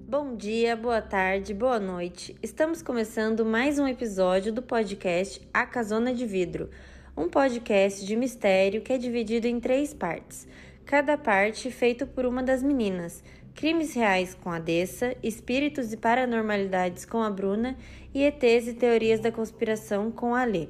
Bom dia, boa tarde, boa noite. Estamos começando mais um episódio do podcast A Casona de Vidro, um podcast de mistério que é dividido em 3 partes. Cada parte feito por uma das meninas: crimes reais com a Dessa, espíritos e paranormalidades com a Bruna e ETs e teorias da conspiração com a Lê.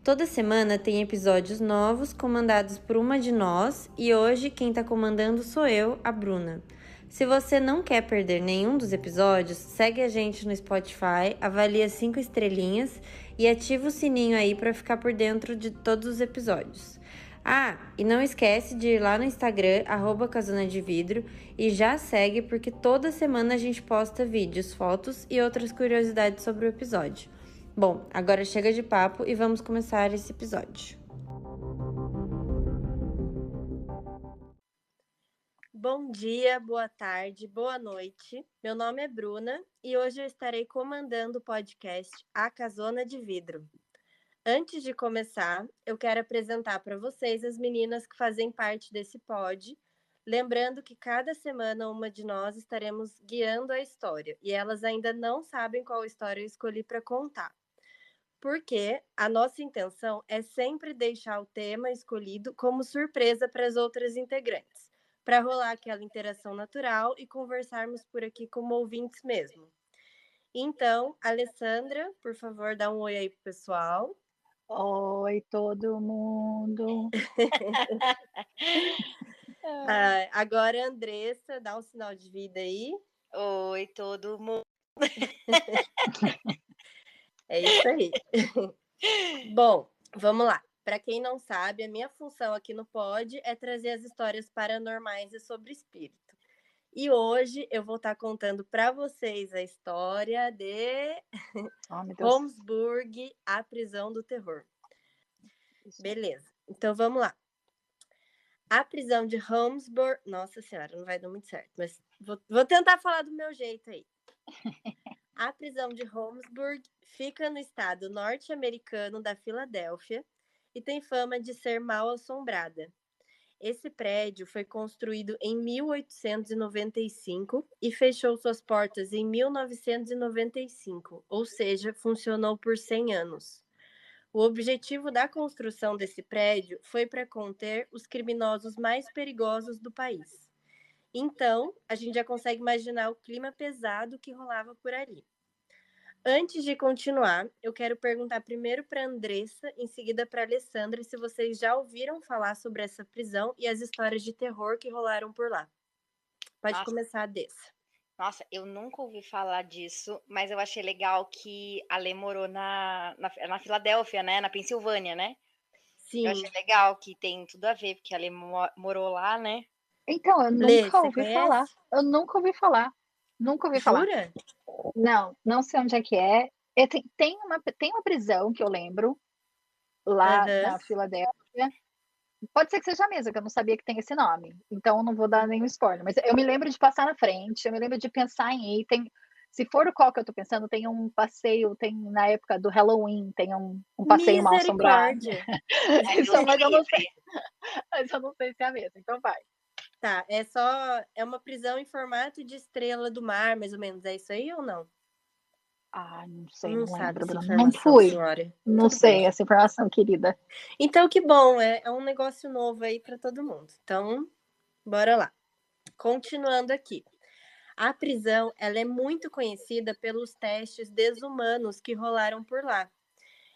Toda semana tem episódios novos comandados por uma de nós e hoje quem está comandando sou eu, a Bruna. Se você não quer perder nenhum dos episódios, segue a gente no Spotify, avalia 5 estrelinhas e ativa o sininho aí para ficar por dentro de todos os episódios. Ah, e não esquece de ir lá no Instagram, @casonadevidro, e já segue porque toda semana a gente posta vídeos, fotos e outras curiosidades sobre o episódio. Bom, agora chega de papo e vamos começar esse episódio. Bom dia, boa tarde, boa noite. Meu nome é Bruna e hoje eu estarei comandando o podcast A Casona de Vidro. Antes de começar, eu quero apresentar para vocês as meninas que fazem parte desse pod, lembrando que cada semana uma de nós estaremos guiando a história e elas ainda não sabem qual história eu escolhi para contar. Porque a nossa intenção é sempre deixar o tema escolhido como surpresa para as outras integrantes, para rolar aquela interação natural e conversarmos por aqui como ouvintes mesmo. Então, Alessandra, por favor, dá um oi aí pro pessoal. Oi, todo mundo. Agora, Andressa, dá um sinal de vida aí. Oi, todo mundo. É isso aí. Bom, vamos lá. Para quem não sabe, a minha função aqui no Pod é trazer as histórias paranormais e sobre espírito. E hoje eu vou estar contando para vocês a história de Holmesburg, a prisão do terror. Beleza, então vamos lá. A prisão de Holmesburg... Nossa senhora, não vai dar muito certo, mas vou tentar falar do meu jeito aí. A prisão de Holmesburg fica no estado norte-americano da Filadélfia e tem fama de ser mal assombrada. Esse prédio foi construído em 1895 e fechou suas portas em 1995, ou seja, funcionou por 100 anos. O objetivo da construção desse prédio foi para conter os criminosos mais perigosos do país. Então, a gente já consegue imaginar o clima pesado que rolava por ali. Antes de continuar, eu quero perguntar primeiro para a Andressa, em seguida para a Alessandra, se vocês já ouviram falar sobre essa prisão e as histórias de terror que rolaram por lá. Pode começar, Dessa. Nossa, eu nunca ouvi falar disso, mas eu achei legal que a Lê morou na Filadélfia, né? Na Pensilvânia, né? Sim. Eu achei legal que tem tudo a ver, porque a Lê morou lá, né? Então, eu nunca ouvi falar. Eu nunca ouvi falar. Nunca ouvi falar. Jura? Não sei onde é que é. Tem uma prisão que eu lembro lá na Filadélfia. Pode ser que seja a mesma, que eu não sabia que tem esse nome. Então, eu não vou dar nenhum spoiler. Mas eu me lembro de passar na frente, eu me lembro de pensar em ir. Se for o qual que eu tô pensando, tem um passeio, tem na época do Halloween, tem um passeio mal assombrado. Mas eu não sei se é a mesma, então vai. Tá, é uma prisão em formato de estrela do mar, mais ou menos, é isso aí ou não? Não sei, não lembro, Bruno. Não fui. Senhora. Não Tudo sei bem. essa informação, querida. Então, que bom, é um negócio novo aí para todo mundo. Então, bora lá. Continuando aqui. A prisão, ela é muito conhecida pelos testes desumanos que rolaram por lá.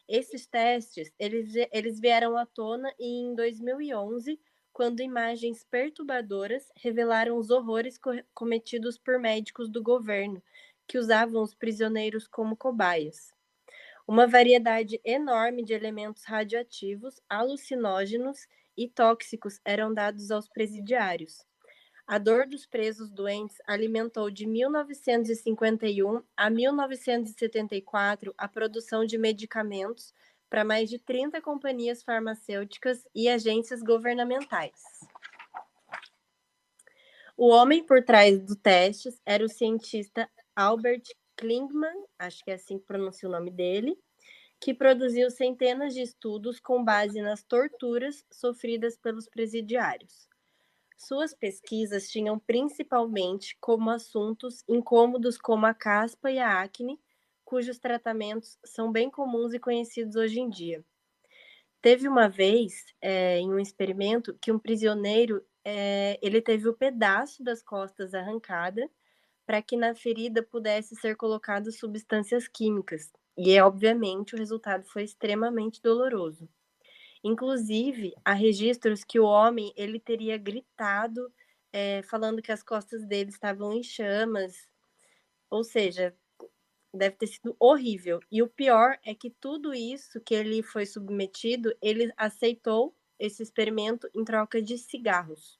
Esses testes, eles vieram à tona em 2011, quando imagens perturbadoras revelaram os horrores cometidos por médicos do governo, que usavam os prisioneiros como cobaias. Uma variedade enorme de elementos radioativos, alucinógenos e tóxicos eram dados aos presidiários. A dor dos presos doentes alimentou de 1951 a 1974 a produção de medicamentos para mais de 30 companhias farmacêuticas e agências governamentais. O homem por trás dos testes era o cientista Albert Klingman, acho que é assim que pronuncia o nome dele, que produziu centenas de estudos com base nas torturas sofridas pelos presidiários. Suas pesquisas tinham principalmente como assuntos incômodos como a caspa e a acne, cujos tratamentos são bem comuns e conhecidos hoje em dia. Teve uma vez, em um experimento, que um prisioneiro ele teve o pedaço das costas arrancada para que na ferida pudesse ser colocado substâncias químicas. E, obviamente, o resultado foi extremamente doloroso. Inclusive, há registros que o homem ele teria gritado, falando que as costas dele estavam em chamas. Ou seja, deve ter sido horrível. E o pior é que tudo isso que ele foi submetido, ele aceitou esse experimento em troca de cigarros.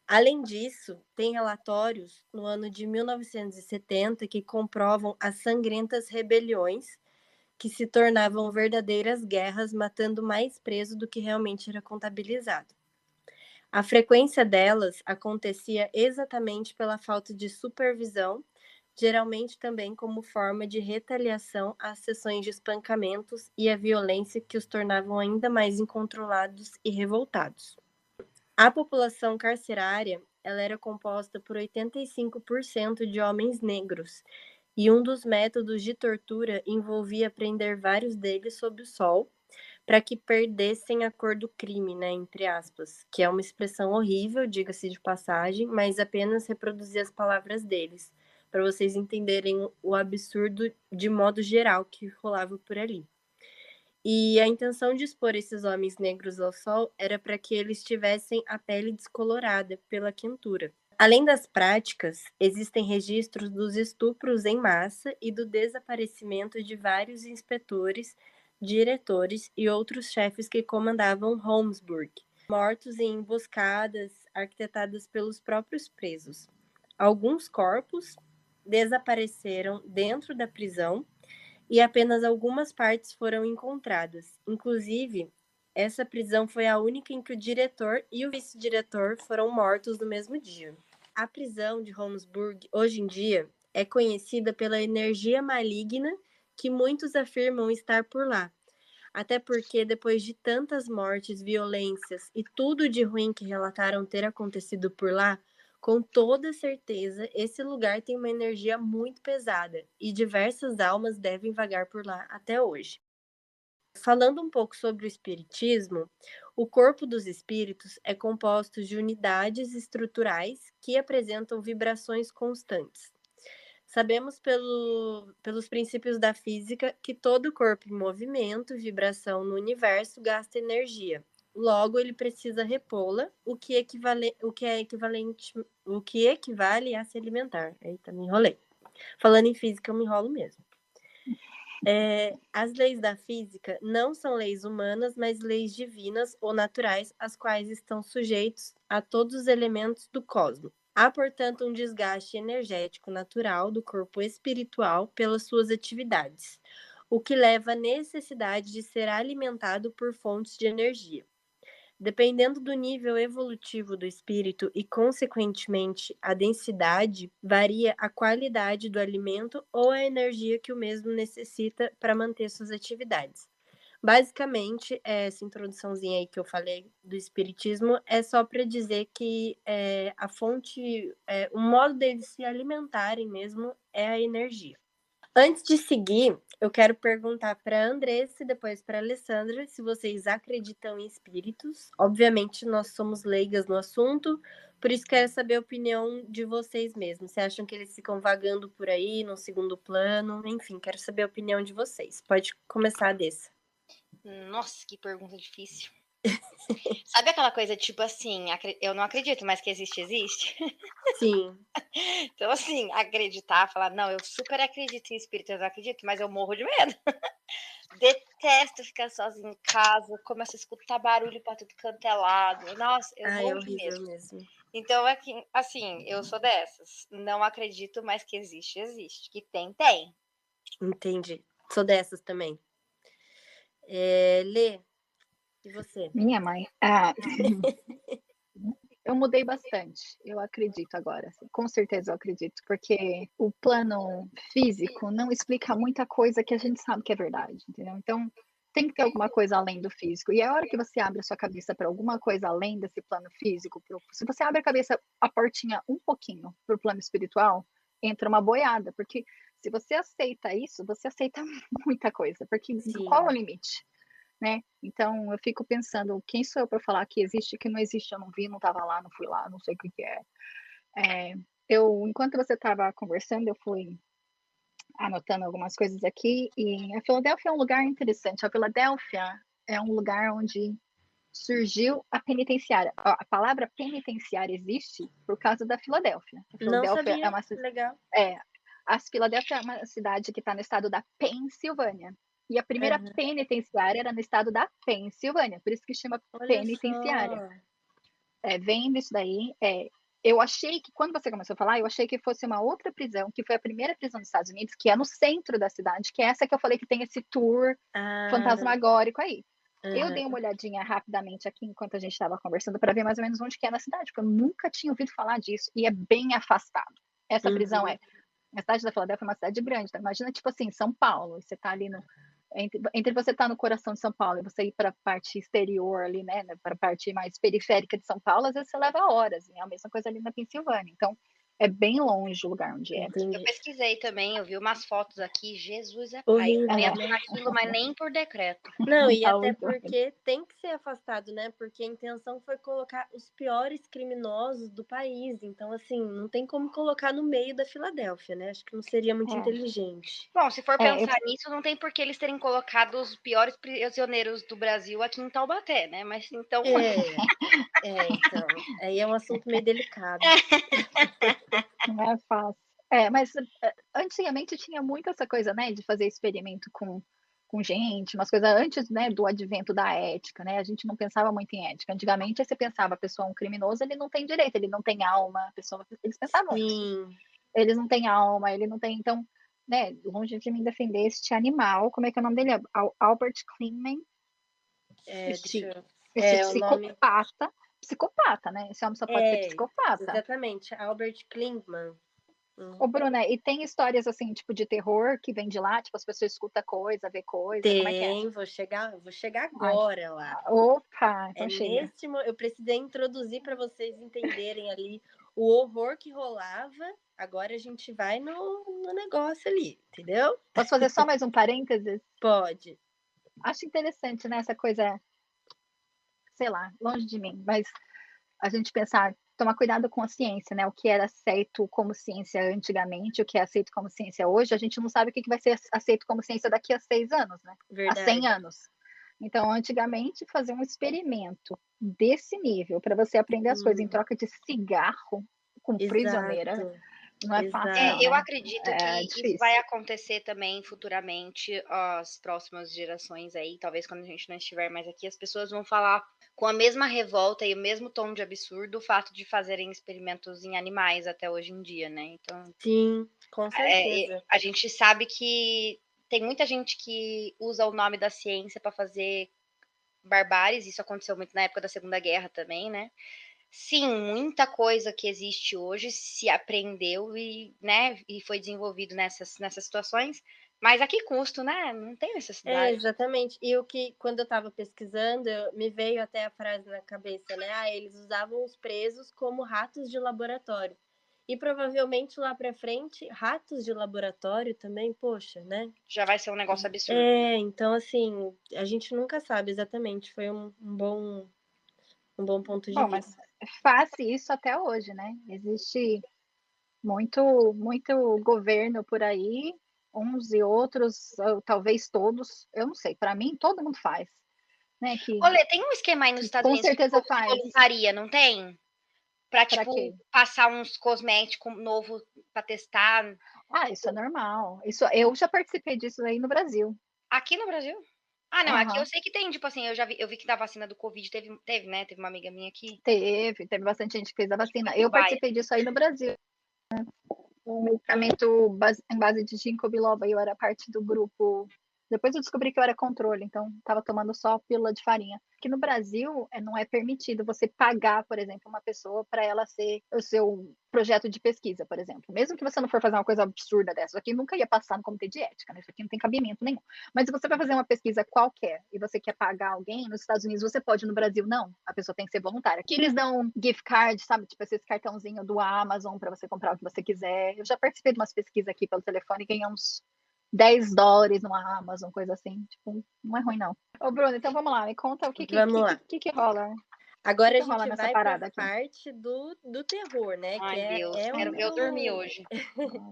Além disso, tem relatórios no ano de 1970 que comprovam as sangrentas rebeliões que se tornavam verdadeiras guerras, matando mais presos do que realmente era contabilizado. A frequência delas acontecia exatamente pela falta de supervisão, geralmente também como forma de retaliação às sessões de espancamentos e à violência que os tornavam ainda mais incontrolados e revoltados. A população carcerária ela era composta por 85% de homens negros, e um dos métodos de tortura envolvia prender vários deles sob o sol, para que perdessem a cor do crime, né, entre aspas, que é uma expressão horrível, diga-se de passagem, mas apenas reproduzir as palavras deles, para vocês entenderem o absurdo de modo geral que rolava por ali. E a intenção de expor esses homens negros ao sol era para que eles tivessem a pele descolorada pela quentura. Além das práticas, existem registros dos estupros em massa e do desaparecimento de vários inspetores, diretores e outros chefes que comandavam Holmesburg, mortos em emboscadas arquitetadas pelos próprios presos. Alguns corpos desapareceram dentro da prisão e apenas algumas partes foram encontradas. Inclusive, essa prisão foi a única em que o diretor e o vice-diretor foram mortos no mesmo dia. A prisão de Holmesburg, hoje em dia, é conhecida pela energia maligna que muitos afirmam estar por lá. Até porque, depois de tantas mortes, violências e tudo de ruim que relataram ter acontecido por lá, com toda certeza, esse lugar tem uma energia muito pesada e diversas almas devem vagar por lá até hoje. Falando um pouco sobre o espiritismo, o corpo dos espíritos é composto de unidades estruturais que apresentam vibrações constantes. Sabemos pelos princípios da física que todo corpo em movimento, vibração no universo gasta energia. Logo, ele precisa repô-la, o que equivale a se alimentar. Eita, me enrolei. Falando em física, eu me enrolo mesmo. As leis da física não são leis humanas, mas leis divinas ou naturais, as quais estão sujeitos a todos os elementos do cosmos. Há, portanto, um desgaste energético natural do corpo espiritual pelas suas atividades, o que leva à necessidade de ser alimentado por fontes de energia. Dependendo do nível evolutivo do espírito e, consequentemente, a densidade, varia a qualidade do alimento ou a energia que o mesmo necessita para manter suas atividades. Basicamente, essa introduçãozinha aí que eu falei do espiritismo é só para dizer que a fonte, o modo deles se alimentarem mesmo é a energia. Antes de seguir, eu quero perguntar para a Andressa e depois para a Alessandra se vocês acreditam em espíritos. Obviamente, nós somos leigas no assunto, por isso quero saber a opinião de vocês mesmos. Vocês acham que eles ficam vagando por aí, no segundo plano? Enfim, quero saber a opinião de vocês. Pode começar, Dessa. Nossa, que pergunta difícil. Sabe aquela coisa tipo assim, eu não acredito, mas que existe, existe? Sim. Então, assim, acreditar, falar, não, eu super acredito em espírito, eu não acredito, mas eu morro de medo. Detesto ficar sozinha em casa, começo a escutar barulho pra tudo canto é lado. Nossa, eu morro de medo. Mesmo. Então, assim, eu sou dessas. Não acredito, mas que existe, existe. Que tem, tem. Entendi. Sou dessas também. Lê, e você? Minha mãe. Eu mudei bastante. Eu acredito agora. Assim, com certeza eu acredito. Porque o plano físico não explica muita coisa que a gente sabe que é verdade, entendeu? Então, tem que ter alguma coisa além do físico. E a hora que você abre a sua cabeça para alguma coisa além desse plano físico, se você abre a cabeça, a portinha um pouquinho para o plano espiritual, entra uma boiada, porque se você aceita isso, você aceita muita coisa, porque Sim. Qual é o limite? Né? Então eu fico pensando, quem sou eu para falar que existe, que não existe, eu não vi, não estava lá, não fui lá, não sei o que é. Enquanto você estava conversando, eu fui anotando algumas coisas aqui, e a Filadélfia é um lugar interessante. A Filadélfia é um lugar onde surgiu a penitenciária. A palavra penitenciária existe por causa da Filadélfia. A Não Filadélfia sabia. é uma Legal. a Filadélfia é uma cidade que está no estado da Pensilvânia. E a primeira penitenciária era no estado da Pensilvânia, por isso que chama penitenciária. Vem disso daí. Eu achei que, quando você começou a falar, eu achei que fosse uma outra prisão, que foi a primeira prisão dos Estados Unidos, que é no centro da cidade, que é essa que eu falei que tem esse tour fantasmagórico aí. Eu dei uma olhadinha rapidamente aqui, enquanto a gente estava conversando, para ver mais ou menos onde que é na cidade, porque eu nunca tinha ouvido falar disso, e é bem afastado. Essa prisão a cidade da Filadélfia é uma cidade grande, tá? Imagina, tipo assim, São Paulo, você tá ali entre você estar no coração de São Paulo e você ir para a parte exterior ali, né, para a parte mais periférica de São Paulo, às vezes você leva horas, e é a mesma coisa ali na Pensilvânia. Então, é bem longe o lugar onde é. Entendi. Eu pesquisei também, eu vi umas fotos aqui, Jesus é pai. Eu não entro naquilo, mas nem por decreto. Não, e até porque tem que ser afastado, né? Porque a intenção foi colocar os piores criminosos do país. Então, assim, não tem como colocar no meio da Filadélfia, né? Acho que não seria muito inteligente. Bom, se for pensar nisso, não tem por que eles terem colocado os piores prisioneiros do Brasil aqui em Taubaté, né? Mas então. Então. Aí é um assunto meio delicado. Não é fácil. Mas antigamente tinha muito essa coisa, né, de fazer experimento com gente, umas coisas antes, né, do advento da ética, né? A gente não pensava muito em ética. Antigamente, você pensava, a pessoa é um criminoso, ele não tem direito, ele não tem alma, eles pensavam isso. Eles não têm alma, ele não tem, então, né, longe de mim defender este animal, como é que é o nome dele? Albert Kleinman. Esse psicopata, né? Esse homem só pode ser psicopata. Exatamente, Albert Klingman. Ô, Bruna, e tem histórias assim, tipo, de terror que vem de lá? Tipo, as pessoas escutam coisa, vê coisa, como é que é? Vou chegar agora lá. Opa, então chega. Eu precisei introduzir para vocês entenderem ali o horror que rolava. Agora a gente vai no negócio ali, entendeu? Posso fazer só mais um parênteses? Pode. Acho interessante, né, essa coisa, sei lá, longe de mim, mas a gente pensar, tomar cuidado com a ciência, né? O que era aceito como ciência antigamente, o que é aceito como ciência hoje, a gente não sabe o que vai ser aceito como ciência daqui a 6 anos, né? Verdade. A 100 anos. Então, antigamente, fazer um experimento desse nível, para você aprender as coisas em troca de cigarro com prisioneira, não é fácil, não, eu né? acredito que isso vai acontecer também futuramente, as próximas gerações aí, talvez quando a gente não estiver mais aqui, as pessoas vão falar com a mesma revolta e o mesmo tom de absurdo o fato de fazerem experimentos em animais até hoje em dia, né? Então, sim, com certeza. A gente sabe que tem muita gente que usa o nome da ciência para fazer barbáries, isso aconteceu muito na época da Segunda Guerra também, né? Sim, muita coisa que existe hoje se aprendeu e, né, e foi desenvolvido nessas situações, mas a que custo, né? Não tem necessidade. Exatamente. E quando eu estava pesquisando, me veio até a frase na cabeça, né? Eles usavam os presos como ratos de laboratório. E provavelmente lá para frente, ratos de laboratório também, poxa, né? Já vai ser um negócio absurdo. Então assim, a gente nunca sabe exatamente. Foi um bom ponto de vista. Mas faz isso até hoje, né? Existe muito governo por aí, uns e outros, talvez todos, eu não sei, para mim todo mundo faz. Né, Olha, tem um esquema aí nos Estados Unidos que se voluntaria, não tem? Para tipo, passar uns cosméticos novos para testar. Isso é normal. Isso, eu já participei disso aí no Brasil. Aqui no Brasil? Ah, não, aqui eu sei que tem, tipo assim, eu vi que da vacina do Covid teve, né? Teve uma amiga minha aqui. Teve bastante gente que fez a vacina. Eu participei disso aí no Brasil. Um medicamento em base de ginkgo biloba, eu era parte do grupo Depois eu descobri que eu era controle, então estava tomando só pílula de farinha. Que no Brasil não é permitido você pagar, por exemplo, uma pessoa para ela ser o seu projeto de pesquisa, por exemplo. Mesmo que você não for fazer uma coisa absurda dessa, isso aqui nunca ia passar no comitê de ética, né? Isso aqui não tem cabimento nenhum. Mas se você vai fazer uma pesquisa qualquer e você quer pagar alguém, nos Estados Unidos você pode, no Brasil não. A pessoa tem que ser voluntária. Aqui eles dão gift card, sabe? Tipo esse cartãozinho do Amazon para você comprar o que você quiser. Eu já participei de umas pesquisas aqui pelo telefone e ganhei uns $10 no Amazon, coisa assim. Tipo, não é ruim, não. Ô, Bruno, então vamos lá. Me conta o que rola. Agora que a gente rola nessa vai parada pra aqui? parte do terror, né? Ai, que Deus, é quero eu dormir hoje.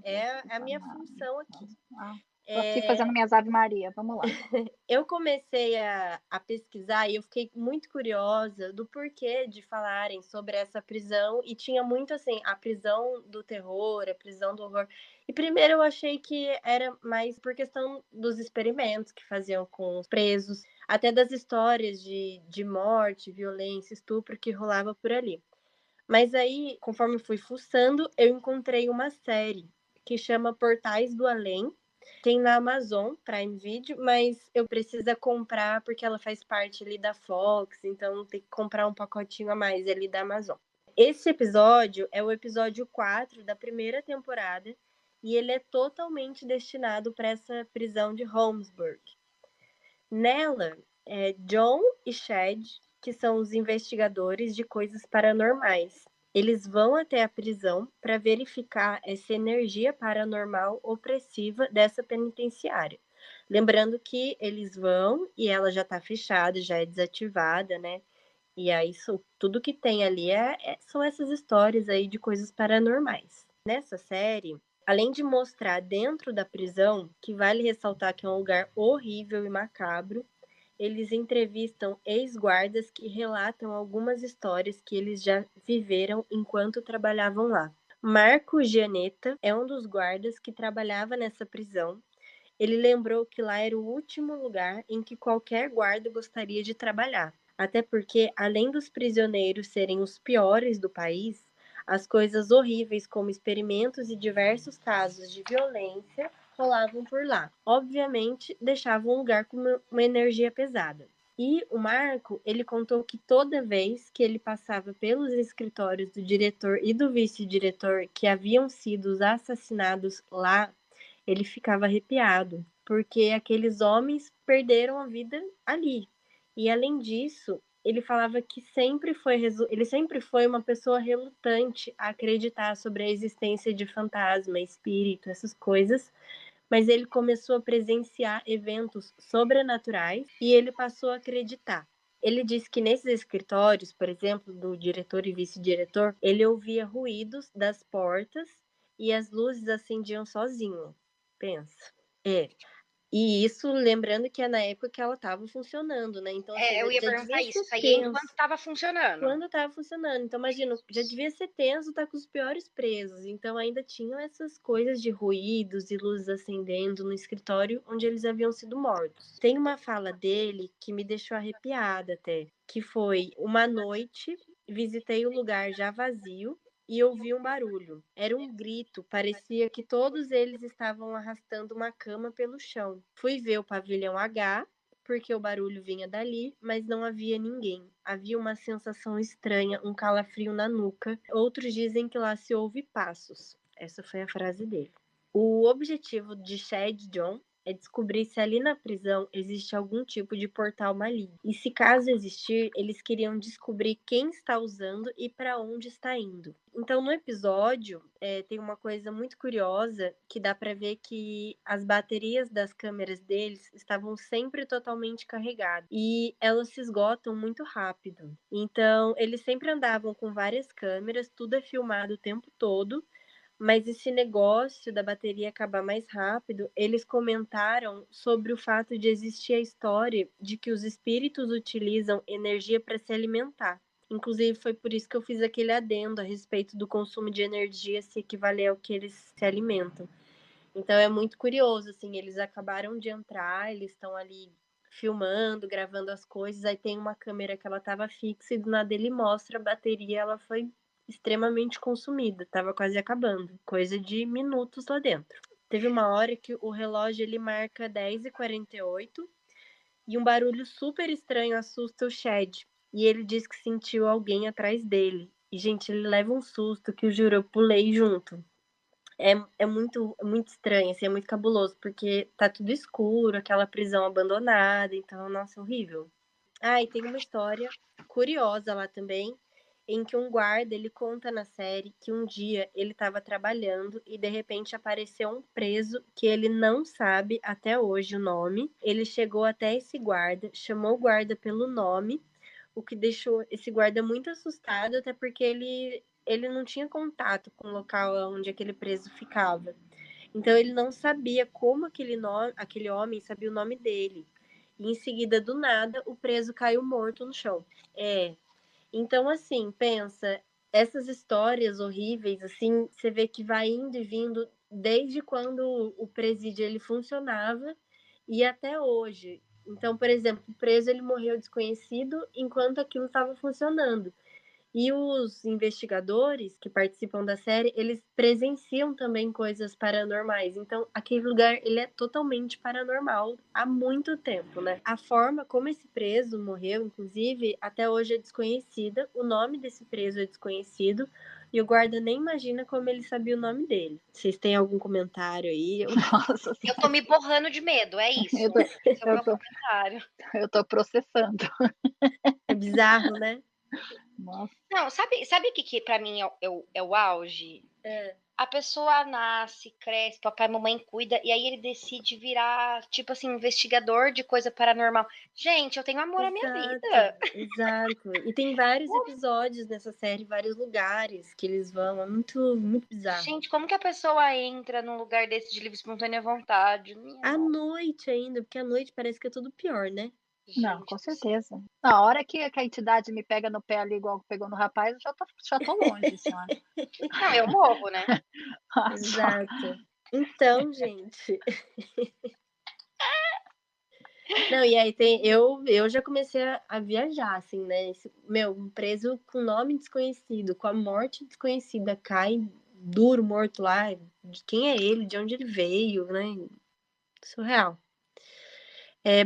é a minha função aqui. Tô aqui fazendo minhas Ave Maria, vamos lá. Eu comecei a pesquisar e eu fiquei muito curiosa do porquê de falarem sobre essa prisão, e tinha muito assim, a prisão do terror, a prisão do horror. E primeiro eu achei que era mais por questão dos experimentos que faziam com os presos, até das histórias de morte, violência, estupro que rolava por ali. Mas aí, conforme fui fuçando, eu encontrei uma série que chama Portais do Além. Tem na Amazon Prime Video, mas eu preciso comprar porque ela faz parte ali da Fox, então tem que comprar um pacotinho a mais ali da Amazon. Esse episódio é o episódio 4 da primeira temporada e ele é totalmente destinado para essa prisão de Holmesburg. Nela, John e Chad, que são os investigadores de coisas paranormais, eles vão até a prisão para verificar essa energia paranormal opressiva dessa penitenciária. Lembrando que eles vão e ela já está fechada, já é desativada, né? E aí tudo que tem ali são essas histórias aí de coisas paranormais. Nessa série, além de mostrar dentro da prisão, que vale ressaltar que é um lugar horrível e macabro, eles entrevistam ex-guardas que relatam algumas histórias que eles já viveram enquanto trabalhavam lá. Marco Gianetta é um dos guardas que trabalhava nessa prisão. Ele lembrou que lá era o último lugar em que qualquer guarda gostaria de trabalhar. Até porque, além dos prisioneiros serem os piores do país, as coisas horríveis como experimentos e diversos casos de violência rolavam por lá. Obviamente, deixavam um lugar com uma energia pesada. E o Marco, ele contou que toda vez que ele passava pelos escritórios do diretor e do vice-diretor que haviam sido assassinados lá, ele ficava arrepiado, porque aqueles homens perderam a vida ali. E além disso, ele falava que ele sempre foi uma pessoa relutante a acreditar sobre a existência de fantasma, espírito, essas coisas, mas ele começou a presenciar eventos sobrenaturais e ele passou a acreditar. Ele disse que nesses escritórios, por exemplo, do diretor e vice-diretor, ele ouvia ruídos das portas e as luzes acendiam sozinho. Pensa. E isso, lembrando que é na época que ela estava funcionando, né? Então, assim, Eu ia já perguntar devia isso. ser Isso aí é tenso. enquanto estava funcionando. Quando estava funcionando. Então, imagina, já devia ser tenso estar com os piores presos. Então, ainda tinham essas coisas de ruídos e luzes acendendo no escritório onde eles haviam sido mortos. Tem uma fala dele que me deixou arrepiada até, que foi: uma noite, visitei o lugar já vazio e ouvi um barulho. Era um grito, parecia que todos eles estavam arrastando uma cama pelo chão. Fui ver o pavilhão H, porque o barulho vinha dali, mas não havia ninguém. Havia uma sensação estranha, um calafrio na nuca. Outros dizem que lá se ouve passos. Essa foi a frase dele. O objetivo de Chad e John é descobrir se ali na prisão existe algum tipo de portal maligno. E se caso existir, eles queriam descobrir quem está usando e para onde está indo. Então, no episódio, tem uma coisa muito curiosa que dá para ver que as baterias das câmeras deles estavam sempre totalmente carregadas e elas se esgotam muito rápido. Então, eles sempre andavam com várias câmeras, tudo é filmado o tempo todo. Mas esse negócio da bateria acabar mais rápido, eles comentaram sobre o fato de existir a história de que os espíritos utilizam energia para se alimentar. Inclusive, foi por isso que eu fiz aquele adendo a respeito do consumo de energia se equivaler ao que eles se alimentam. Então, é muito curioso, assim, eles acabaram de entrar, eles estão ali filmando, gravando as coisas, aí tem uma câmera que ela estava fixa e do nada ele mostra a bateria, ela foi extremamente consumida, estava quase acabando, coisa de minutos lá dentro. Teve uma hora que o relógio ele marca 10h48 e um barulho super estranho assusta o Chad. E ele diz que sentiu alguém atrás dele. E, gente, ele leva um susto que eu juro, eu pulei junto. É muito, muito estranho, assim, é muito cabuloso, porque tá tudo escuro, aquela prisão abandonada, então, nossa, horrível. Ah, e tem uma história curiosa lá também, em que um guarda, ele conta na série que um dia ele estava trabalhando e de repente apareceu um preso que ele não sabe até hoje o nome. Ele chegou até esse guarda, chamou o guarda pelo nome, o que deixou esse guarda muito assustado, até porque ele não tinha contato com o local onde aquele preso ficava. Então ele não sabia como aquele homem sabia o nome dele. E em seguida, do nada, o preso caiu morto no chão. Então, assim, pensa, essas histórias horríveis, assim, você vê que vai indo e vindo desde quando o presídio ele funcionava e até hoje. Então, por exemplo, o preso ele morreu desconhecido enquanto aquilo estava funcionando. E os investigadores que participam da série, eles presenciam também coisas paranormais. Então, aquele lugar, ele é totalmente paranormal há muito tempo, né? A forma como esse preso morreu, inclusive, até hoje é desconhecida. O nome desse preso é desconhecido. E o guarda nem imagina como ele sabia o nome dele. Vocês têm algum comentário aí? Nossa, Eu tô me borrando de medo, é isso. Esse é o meu comentário. Eu tô processando. É bizarro, né? Nossa. Não, sabe o que pra mim é o auge? A pessoa nasce, cresce, papai e mamãe cuida, e aí ele decide virar, tipo assim, investigador de coisa paranormal. Gente, eu tenho amor à minha vida. Exato. E tem vários episódios nessa série, vários lugares que eles vão. É muito, muito bizarro. Gente, como que a pessoa entra num lugar desse de livre espontânea vontade? À noite ainda, porque à noite parece que é tudo pior, né? Não, com certeza. Na hora que a entidade me pega no pé ali, igual pegou no rapaz, eu já tô longe, assim, ó. Não, eu morro, né? Exato. Então, gente. Não, e aí eu já comecei a viajar, assim, né? Um preso com nome desconhecido, com a morte desconhecida, cai duro, morto lá. De quem é ele, de onde ele veio, né? Surreal.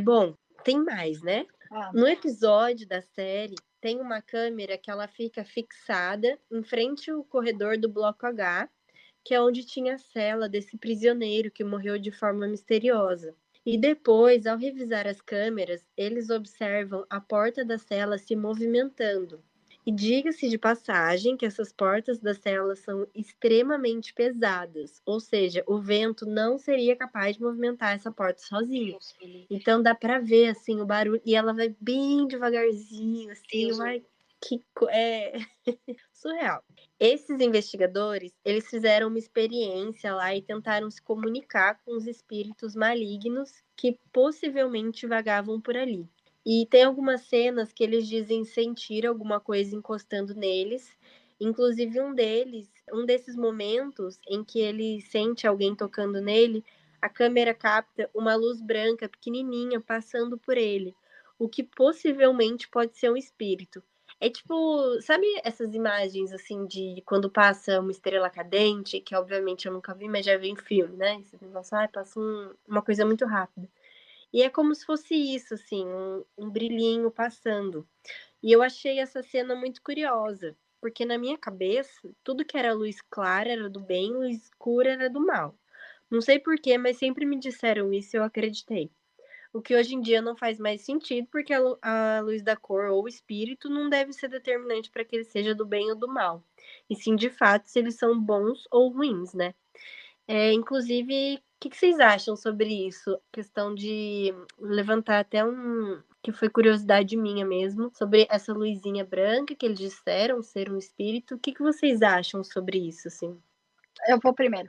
Bom, tem mais, né? No episódio da série, tem uma câmera que ela fica fixada em frente ao corredor do bloco H, que é onde tinha a cela desse prisioneiro que morreu de forma misteriosa. E depois, ao revisar as câmeras, eles observam a porta da cela se movimentando. E diga-se de passagem que essas portas da cela são extremamente pesadas, ou seja, o vento não seria capaz de movimentar essa porta sozinho. Então dá para ver assim o barulho e ela vai bem devagarzinho, assim, vai surreal. Esses investigadores, eles fizeram uma experiência lá e tentaram se comunicar com os espíritos malignos que possivelmente vagavam por ali. E tem algumas cenas que eles dizem sentir alguma coisa encostando neles. Inclusive um desses momentos em que ele sente alguém tocando nele, a câmera capta uma luz branca pequenininha passando por ele, o que possivelmente pode ser um espírito. É tipo, sabe essas imagens assim de quando passa uma estrela cadente, que obviamente eu nunca vi, mas já vi em filme, né? Esse negócio, passa uma coisa muito rápida. E é como se fosse isso, assim, um brilhinho passando. E eu achei essa cena muito curiosa, porque na minha cabeça, tudo que era luz clara era do bem, luz escura era do mal. Não sei porquê, mas sempre me disseram isso e eu acreditei. O que hoje em dia não faz mais sentido, porque a luz da cor ou o espírito não deve ser determinante para que ele seja do bem ou do mal. E sim, de fato, se eles são bons ou ruins, né? Inclusive, o que vocês acham sobre isso? Questão de levantar até que foi curiosidade minha mesmo, sobre essa luzinha branca que eles disseram ser um espírito. O que vocês acham sobre isso, assim? Eu vou primeiro.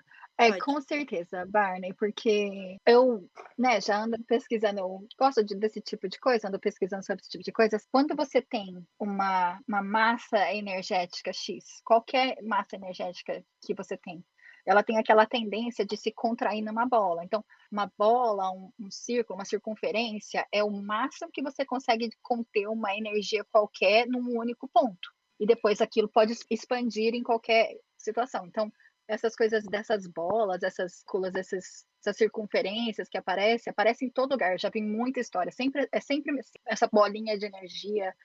Com certeza, Barney, porque eu, né, já ando pesquisando, eu gosto desse tipo de coisa, ando pesquisando sobre esse tipo de coisas. Quando você tem uma massa energética X, qualquer massa energética que você tem, ela tem aquela tendência de se contrair numa bola. Então, uma bola, um círculo, uma circunferência, é o máximo que você consegue conter uma energia qualquer num único ponto. E depois aquilo pode expandir em qualquer situação. Então, essas coisas dessas bolas, essas culas, essas circunferências que aparecem em todo lugar. Eu já vi muita história. É sempre essa bolinha de energia,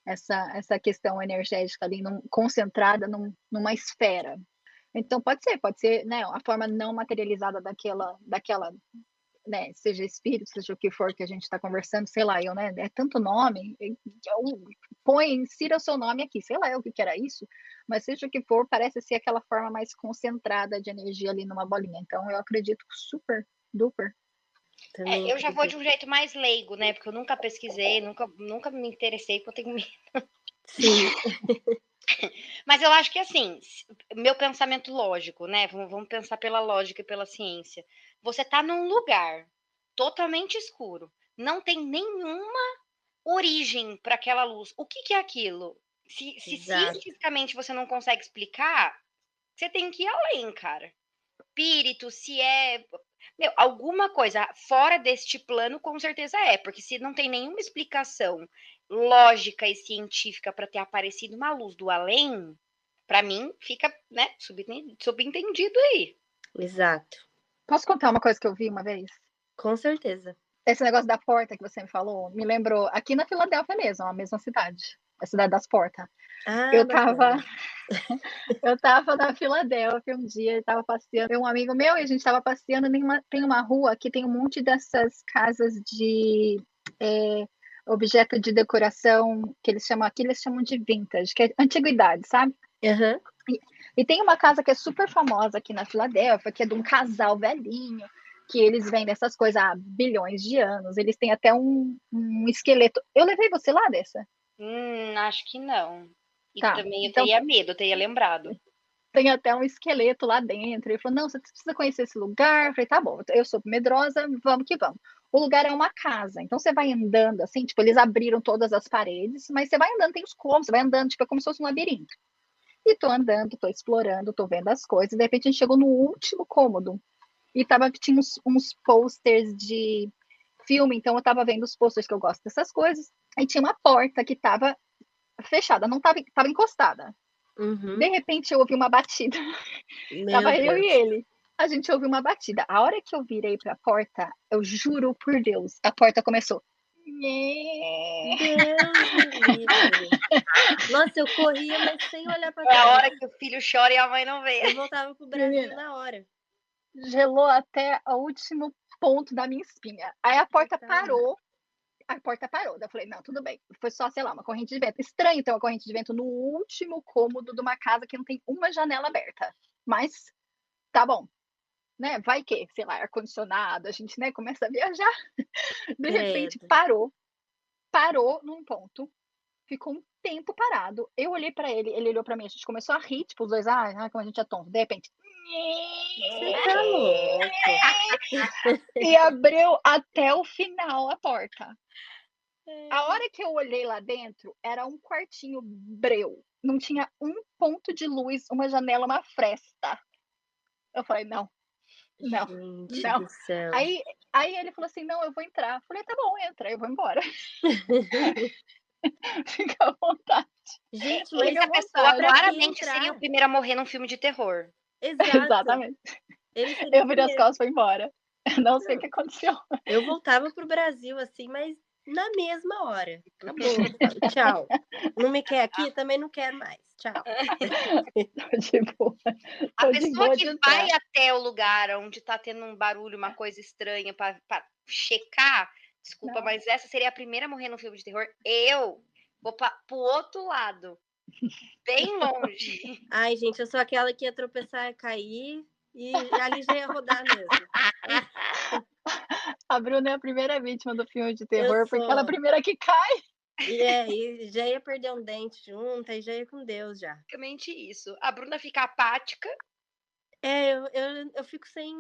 essa questão energética ali concentrada numa esfera. Então pode ser, né, a forma não materializada daquela, né, seja espírito, seja o que for que a gente está conversando, sei lá, né, é tanto nome, insira o seu nome aqui, sei lá o que era isso, mas seja o que for, parece ser aquela forma mais concentrada de energia ali numa bolinha. Então eu acredito super, duper. Eu já vou de um jeito mais leigo, né, porque eu nunca pesquisei, nunca me interessei, porque eu tenho medo. Sim. Mas eu acho que, assim, meu pensamento lógico, né? Vamos pensar pela lógica e pela ciência. Você tá num lugar totalmente escuro, não tem nenhuma origem para aquela luz. O que é aquilo? Se cientificamente você não consegue explicar, você tem que ir além, cara. Espírito, se é. Meu, alguma coisa fora deste plano, com certeza é, porque se não tem nenhuma explicação lógica e científica para ter aparecido uma luz do além, para mim fica, né, subentendido aí. Exato. Posso contar uma coisa que eu vi uma vez? Com certeza. Esse negócio da porta que você me falou, me lembrou aqui na Filadélfia mesmo, a mesma cidade, a cidade das portas. Eu tava na Filadélfia um dia, tava passeando, um amigo meu, e a gente tava passeando, tem uma rua que tem um monte dessas casas de objeto de decoração, que eles chamam de vintage, que é antiguidade, sabe? Uhum. E tem uma casa que é super famosa aqui na Filadélfia, que é de um casal velhinho, que eles vendem essas coisas há bilhões de anos. Eles têm até um esqueleto. Eu levei você lá dessa? Acho que não. E tá, também eu teria medo, eu teria lembrado. Tem até um esqueleto lá dentro. Ele falou, não, você precisa conhecer esse lugar. Eu falei, tá bom, eu sou medrosa, vamos que vamos. O lugar é uma casa, então você vai andando assim, tipo, eles abriram todas as paredes, mas você vai andando, tem os cômodos, você vai andando, tipo, é como se fosse um labirinto. E tô andando, tô explorando, tô vendo as coisas, de repente a gente chegou no último cômodo. E tinha uns posters de filme, então eu tava vendo os posters que eu gosto dessas coisas. E tinha uma porta que tava fechada, não tava encostada. Uhum. De repente eu ouvi uma batida. Tava eu e ele. A gente ouviu uma batida. A hora que eu virei pra porta, eu juro por Deus, a porta começou. Deus me livre. Nossa, eu corria, mas sem olhar pra trás. É a hora que o filho chora e a mãe não vê. Eu voltava pro Brasil na hora. Gelou até o último ponto da minha espinha. Aí a porta parou. Daí eu falei, não, tudo bem. Foi só, sei lá, uma corrente de vento. Estranho ter uma corrente de vento no último cômodo de uma casa que não tem uma janela aberta. Mas, tá bom. Né? Vai que, sei lá, ar-condicionado, a gente, né, começa a viajar. De repente, parou num ponto. Ficou um tempo parado. Eu olhei pra ele, ele olhou pra mim, a gente começou a rir, tipo, os dois, como a gente é tonto. De repente, você tá louco. E abriu até o final a porta. A hora que eu olhei lá dentro, era um quartinho breu. Não tinha um ponto de luz, uma janela, uma fresta. Eu falei, não. Gente não. do céu. Aí ele falou assim, não, eu vou entrar. Eu falei, tá bom, entra, eu vou embora. Fica à vontade. Gente, mas essa pessoa claramente seria o primeiro a morrer num filme de terror. Exatamente. Eu virei as costas e fui embora. Não sei o que aconteceu. Eu voltava pro Brasil, assim, mas na mesma hora. Acabou. Tchau. Não me quer aqui? Também não quero mais. Tchau. A pessoa que vai até o lugar onde tá tendo um barulho, uma coisa estranha pra checar, desculpa, mas essa seria a primeira a morrer no filme de terror. Eu vou pro outro lado, bem longe. Ai, gente, eu sou aquela que ia tropeçar e cair e ali já ia rodar mesmo. A Bruna é a primeira vítima do filme de terror, porque ela é a primeira que cai. E já ia perder um dente junto, e já ia com Deus já. Basicamente isso. A Bruna fica apática. Eu fico sem...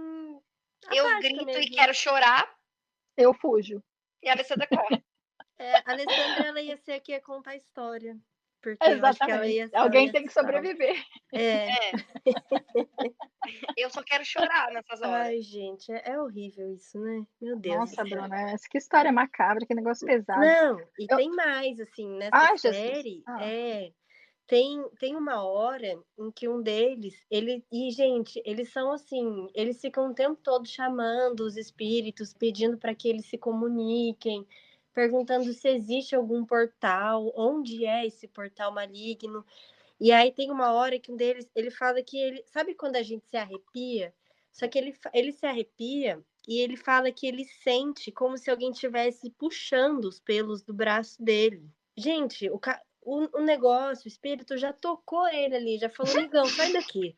Eu grito mesmo. E quero chorar. Eu fujo. E a Alessandra corre. A Alessandra, ela ia ser aqui a contar a história. Porque exatamente. Eu acho que ela ia, alguém tem que sobreviver. Eu só quero chorar nessas horas. Ai, gente, é horrível isso, né? Meu Deus. Nossa, Bruna, que história macabra, que negócio pesado. Não, e tem mais, assim, nessa série, tem uma hora em que um deles, gente, eles são assim, eles ficam o tempo todo chamando os espíritos, pedindo para que eles se comuniquem, perguntando se existe algum portal, onde é esse portal maligno. E aí tem uma hora que um deles, ele fala que ele, sabe quando a gente se arrepia? Só que ele se arrepia e ele fala que ele sente como se alguém estivesse puxando os pelos do braço dele. Gente, o negócio, o espírito já tocou ele ali, já falou, migão, sai daqui.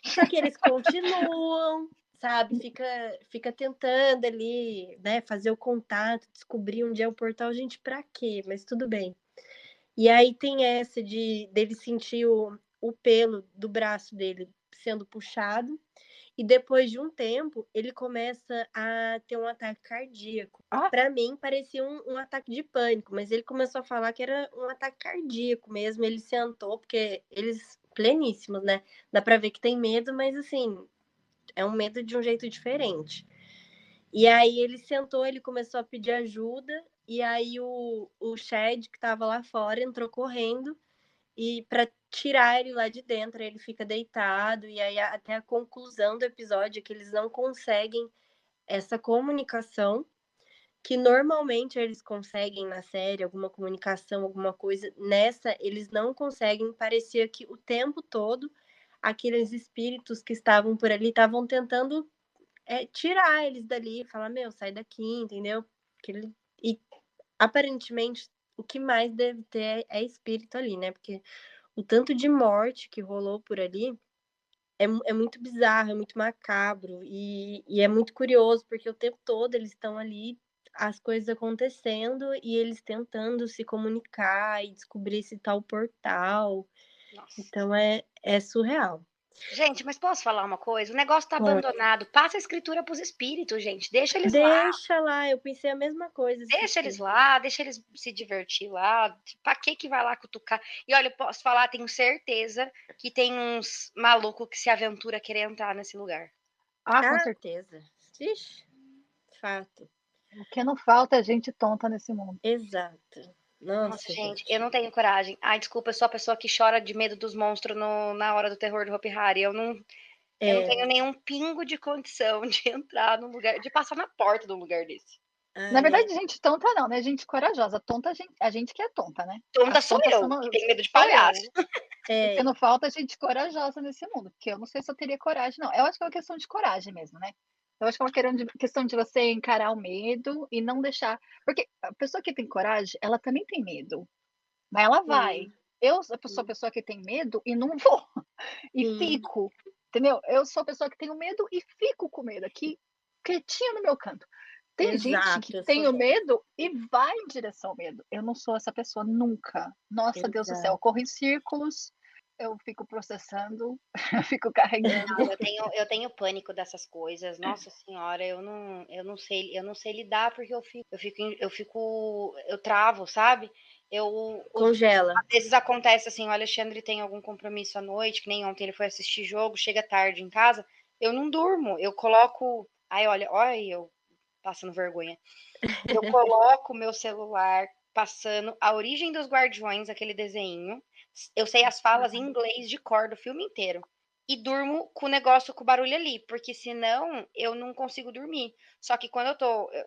Só que eles continuam, sabe? Fica tentando ali, né? Fazer o contato, descobrir onde é o portal. Gente, pra quê? Mas tudo bem. E aí tem essa dele sentir o pelo do braço dele sendo puxado. E depois de um tempo, ele começa a ter um ataque cardíaco. Para mim, parecia um ataque de pânico, mas ele começou a falar que era um ataque cardíaco mesmo. Ele sentou, porque eles, pleníssimos, né? Dá para ver que tem medo, mas assim, é um medo de um jeito diferente. E aí ele sentou, ele começou a pedir ajuda, e aí o Chad, que estava lá fora, entrou correndo, e para tirar ele lá de dentro, ele fica deitado, e aí até a conclusão do episódio é que eles não conseguem essa comunicação que normalmente eles conseguem na série, alguma comunicação, alguma coisa. Nessa, eles não conseguem. Parecia que o tempo todo aqueles espíritos que estavam por ali estavam tentando tirar eles dali, falar, meu, sai daqui, entendeu? E aparentemente o que mais deve ter é espírito ali, né? Porque o tanto de morte que rolou por ali é muito bizarro, é muito macabro e é muito curioso, porque o tempo todo eles estão ali, as coisas acontecendo e eles tentando se comunicar e descobrir esse tal portal. Nossa. Então é surreal. Gente, mas posso falar uma coisa? O negócio tá abandonado. Passa a escritura pros espíritos, gente. Deixa eles lá. Deixa lá, eu pensei a mesma coisa. Deixa eles lá, deixa eles se divertir lá. Pra que vai lá cutucar? E olha, eu posso falar, tenho certeza que tem uns malucos que se aventura a querer entrar nesse lugar. Com certeza. Ixi, fato. O que não falta é gente tonta nesse mundo. Exato. Nossa, gente, eu não tenho coragem. Ai, desculpa, eu sou a pessoa que chora de medo dos monstros na hora do terror do Hopi Hari. Eu não tenho nenhum pingo de condição de entrar num lugar, de passar na porta de um lugar desse. Na verdade, gente tonta não, né? Gente corajosa. Tonta, a gente que é tonta, né? Tonta sou eu, que tenho medo de palhaço. Porque não falta gente corajosa nesse mundo. Porque eu não sei se eu teria coragem, não. Eu acho que é uma questão de coragem mesmo, né? Eu acho que é uma questão de você encarar o medo e não deixar. Porque a pessoa que tem coragem, ela também tem medo. Mas ela vai. Eu sou a pessoa que tem medo e não vou. E fico. Entendeu? Eu sou a pessoa que tenho medo e fico com medo aqui, quietinha no meu canto. Tem gente que tem o medo e vai em direção ao medo. Eu não sou essa pessoa nunca. Nossa, Deus do céu, eu corro em círculos, eu fico processando, eu fico carregando. Não, eu tenho pânico dessas coisas. Nossa senhora, eu não sei lidar, porque eu travo, sabe? Congela. Às vezes acontece assim, o Alexandre tem algum compromisso à noite, que nem ontem ele foi assistir jogo, chega tarde em casa, eu não durmo, eu coloco, olha eu passando vergonha. Eu coloco o meu celular passando A Origem dos Guardiões, aquele desenho. Eu sei as falas em inglês de cor do filme inteiro. E durmo com o negócio, com o barulho ali, porque senão eu não consigo dormir. Só que quando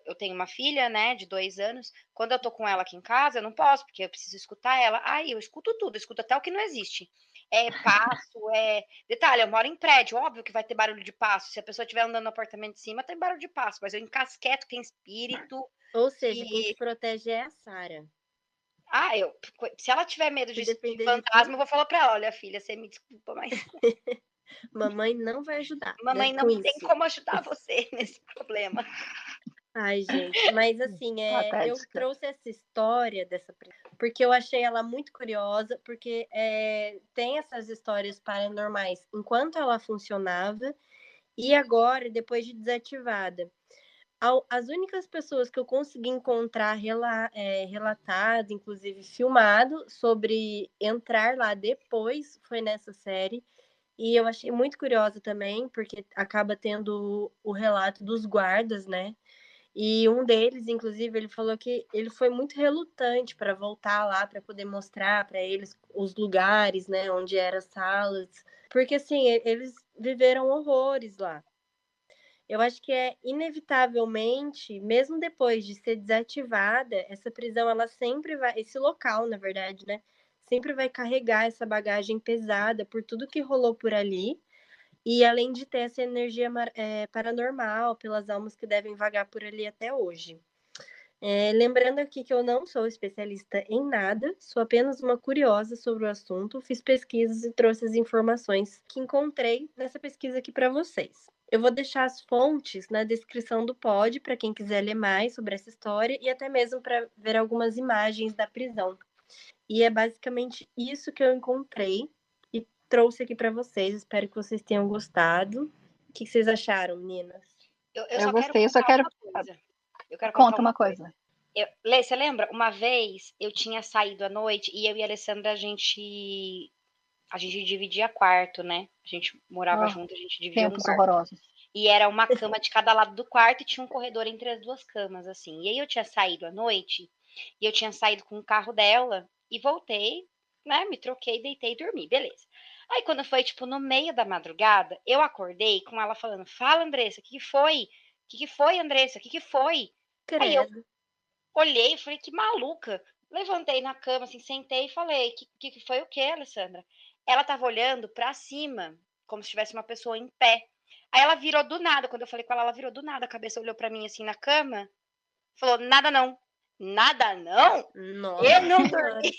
eu tenho uma filha, né, de 2 anos, quando eu tô com ela aqui em casa, eu não posso, porque eu preciso escutar ela. Aí eu escuto tudo, eu escuto até o que não existe. Passo, Detalhe, eu moro em prédio, óbvio que vai ter barulho de passo. Se a pessoa estiver andando no apartamento de cima, tem barulho de passo, mas eu encasqueto, tem espírito. Ou seja, quem te protege é a Sara. Se ela tiver medo de fantasma, eu vou falar pra ela, olha, filha, você me desculpa, mas mamãe não vai ajudar. Mamãe não tem como ajudar você nesse problema. Ai, gente, mas assim, eu trouxe essa história porque eu achei ela muito curiosa, porque tem essas histórias paranormais enquanto ela funcionava e agora, depois de desativada. As únicas pessoas que eu consegui encontrar relatado, inclusive filmado, sobre entrar lá depois foi nessa série. E eu achei muito curiosa também, porque acaba tendo o relato dos guardas, né? E um deles, inclusive, ele falou que ele foi muito relutante para voltar lá, para poder mostrar para eles os lugares, né, onde eram as salas, porque assim, eles viveram horrores lá. Eu acho que inevitavelmente, mesmo depois de ser desativada, essa prisão, ela sempre vai, esse local, na verdade, né, sempre vai carregar essa bagagem pesada por tudo que rolou por ali. E além de ter essa energia paranormal, pelas almas que devem vagar por ali até hoje. Lembrando aqui que eu não sou especialista em nada, sou apenas uma curiosa sobre o assunto, fiz pesquisas e trouxe as informações que encontrei nessa pesquisa aqui para vocês. Eu vou deixar as fontes na descrição do pod para quem quiser ler mais sobre essa história e até mesmo para ver algumas imagens da prisão. E é basicamente isso que eu encontrei e trouxe aqui para vocês. Espero que vocês tenham gostado. O que vocês acharam, meninas? Eu gostei, eu só quero. Conta uma coisa. Lê, você lembra? Uma vez eu tinha saído à noite e eu e a Alessandra, a gente dividia quarto, né? A gente morava junto, a gente dividia tempos horrorosos. E era uma cama de cada lado do quarto e tinha um corredor entre as duas camas, assim. E aí eu tinha saído à noite e eu tinha saído com o carro dela e voltei, né? Me troquei, deitei e dormi, beleza. Aí quando foi, tipo, no meio da madrugada, eu acordei com ela falando, fala, Andressa, o que foi? O que foi, Andressa? O que foi? Credo. Aí eu olhei e falei, que maluca. Levantei na cama, assim, sentei e falei, que foi o quê, Alessandra? Ela tava olhando pra cima, como se tivesse uma pessoa em pé. Aí ela virou do nada, quando eu falei com ela virou do nada, a cabeça olhou pra mim, assim, na cama, falou, nada não. Nada não? Nossa, eu não dormi.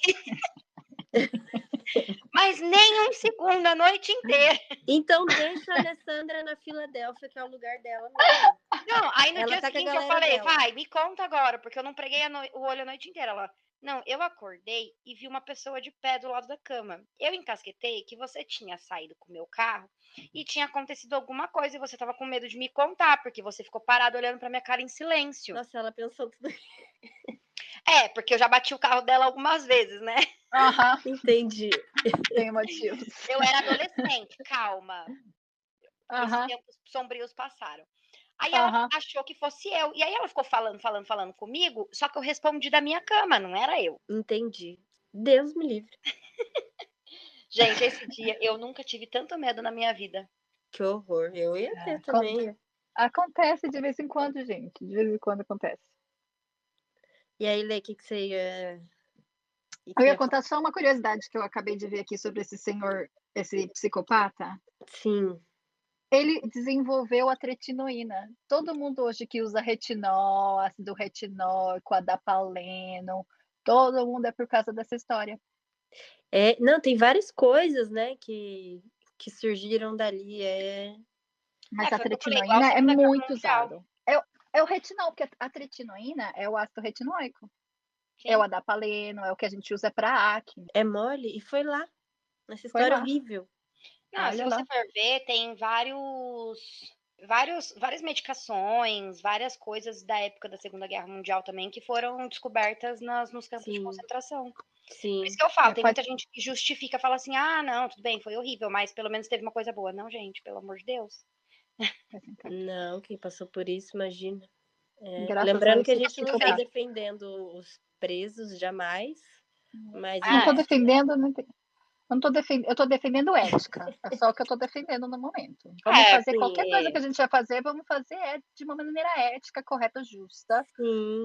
Mas nem um segundo, a noite inteira. Então deixa a Alessandra na Filadélfia, que é o lugar dela mesmo. Não, aí no Ela dia tá seguinte eu falei, vai, me conta agora, porque eu não preguei o olho a noite inteira. Ela, não, eu acordei e vi uma pessoa de pé do lado da cama. Eu encasquetei que você tinha saído com o meu carro e tinha acontecido alguma coisa e você tava com medo de me contar, porque você ficou parado olhando pra minha cara em silêncio. Nossa, ela pensou tudo. Porque eu já bati o carro dela algumas vezes, né? Entendi. Tem motivos. Eu era adolescente, calma. Esses tempos sombrios passaram. Aí ela achou que fosse eu. E aí ela ficou falando comigo, só que eu respondi da minha cama, não era eu. Entendi. Deus me livre. Gente, esse dia eu nunca tive tanto medo na minha vida. Que horror. Eu ia ter também. Acontece de vez em quando, gente. De vez em quando acontece. E aí, Lê, o que você ia... Eu ia contar só uma curiosidade que eu acabei de ver aqui sobre esse senhor, esse psicopata. Sim. Ele desenvolveu a tretinoína. Todo mundo hoje que usa retinol, ácido retinóico, adapaleno, todo mundo é por causa dessa história. Não, tem várias coisas, né, que surgiram dali. Mas a tretinoína é muito usado. É o retinol, porque a tretinoína é o ácido retinóico. Sim. É o adapaleno, é o que a gente usa para acne. É mole e foi lá, nessa história horrível. Não, se você for ver, tem várias medicações, várias coisas da época da Segunda Guerra Mundial também que foram descobertas nos campos de concentração. Sim. Por isso que eu falo, tem muita gente que justifica, fala assim, não, tudo bem, foi horrível, mas pelo menos teve uma coisa boa. Não, gente, pelo amor de Deus. Não, quem passou por isso, imagina. Lembrando que a gente não está defendendo os presos, jamais. Mas não estou defendendo, eu estou defendendo ética. É só o que eu estou defendendo no momento. Vamos fazer qualquer coisa que a gente vai fazer, vamos fazer de uma maneira ética, correta, justa,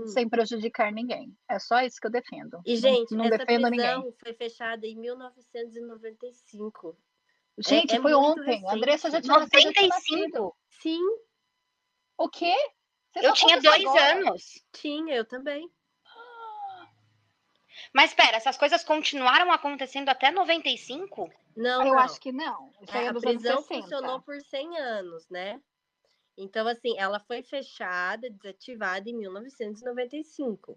sem prejudicar ninguém. É só isso que eu defendo. E, gente, não essa defendo prisão ninguém. foi fechada em 1995. Gente, foi ontem. A Andressa já tinha 95? Sim. O quê? Eu tinha 2 anos. Tinha, eu também. Mas espera, essas coisas continuaram acontecendo até 95? Não, eu acho que não. A prisão funcionou por 100 anos, né? Então, assim, ela foi fechada, desativada em 1995.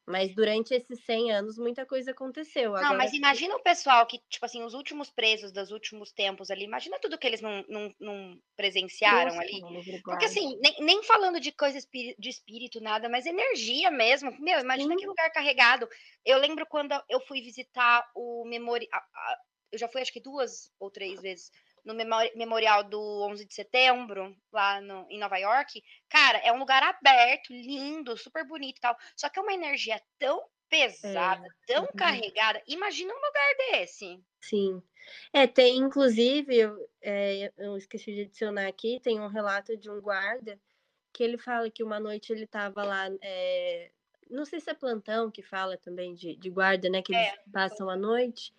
Mas durante esses 100 anos, muita coisa aconteceu. Não, mas imagina o pessoal que, tipo assim, os últimos presos dos últimos tempos ali, imagina tudo que eles não presenciaram ali. Porque, assim, nem falando de coisa de espírito, nada, mas energia mesmo. Meu, imagina que lugar carregado. Eu lembro quando eu fui visitar o memorial. Eu já fui, acho que 2 ou 3 vezes, no memorial do 11 de setembro, lá em Nova York, cara, é um lugar aberto, lindo, super bonito e tal. Só que é uma energia tão pesada, tão carregada. Imagina um lugar desse. Sim. Tem, inclusive, eu esqueci de adicionar aqui, tem um relato de um guarda que ele fala que uma noite ele estava lá, não sei se é plantão que fala também de guarda, né, que eles passam a noite,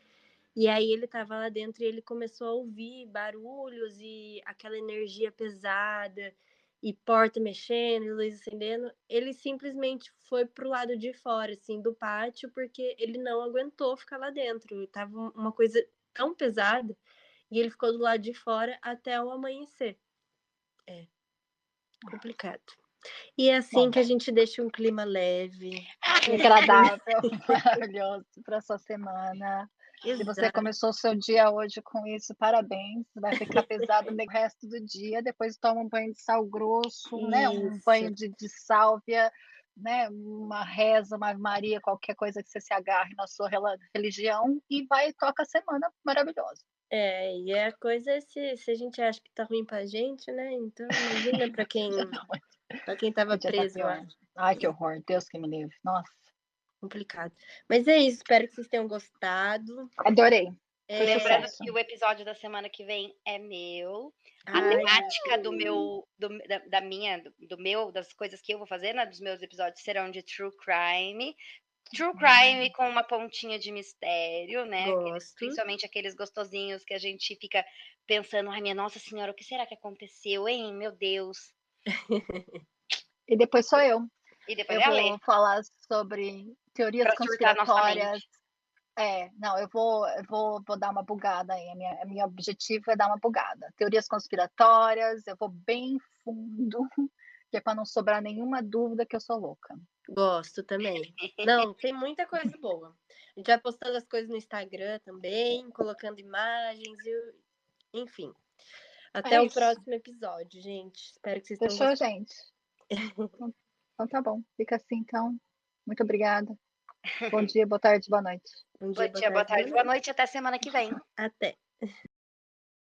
e aí ele estava lá dentro e ele começou a ouvir barulhos e aquela energia pesada, e porta mexendo, e luz acendendo. Ele simplesmente foi pro lado de fora, assim, do pátio, porque ele não aguentou ficar lá dentro. Tava uma coisa tão pesada, e ele ficou do lado de fora até o amanhecer. É complicado. E é assim que a gente deixa um clima leve, agradável, maravilhoso para essa semana. Se você exato. começou o seu dia hoje com isso, parabéns. Vai ficar pesado no resto do dia. Depois toma um banho de sal grosso, né? Um banho de sálvia, né? Uma reza, uma Maria, qualquer coisa que você se agarre na sua religião e vai e toca a semana maravilhosa. E a coisa é se a gente acha que tá ruim pra gente, né? Então, imagina pra quem tava Podia preso pior. lá. Ai, que horror. Deus que me livre. Nossa. Complicado. Mas é isso, espero que vocês tenham gostado. Adorei. Lembrando que o episódio da semana que vem é meu. A temática das coisas que eu vou fazer, né, dos meus episódios serão de true crime. True crime com uma pontinha de mistério, né? Principalmente aqueles gostosinhos que a gente fica pensando, ai, minha Nossa Senhora, o que será que aconteceu, hein? Meu Deus. E depois sou eu. E depois eu vou falar sobre teorias conspiratórias. Não, eu vou dar uma bugada aí. Meu objetivo é dar uma bugada. Teorias conspiratórias, eu vou bem fundo, que é para não sobrar nenhuma dúvida que eu sou louca. Gosto também. Não, tem muita coisa boa. A gente vai postando as coisas no Instagram também, colocando imagens, enfim. Até o próximo episódio, gente. Espero que vocês tenham gostado. Fechou, gente? Então tá bom. Fica assim, então. Muito obrigada. Bom dia, boa tarde, boa noite. Bom dia, boa tarde, boa noite. Até semana que vem. Até.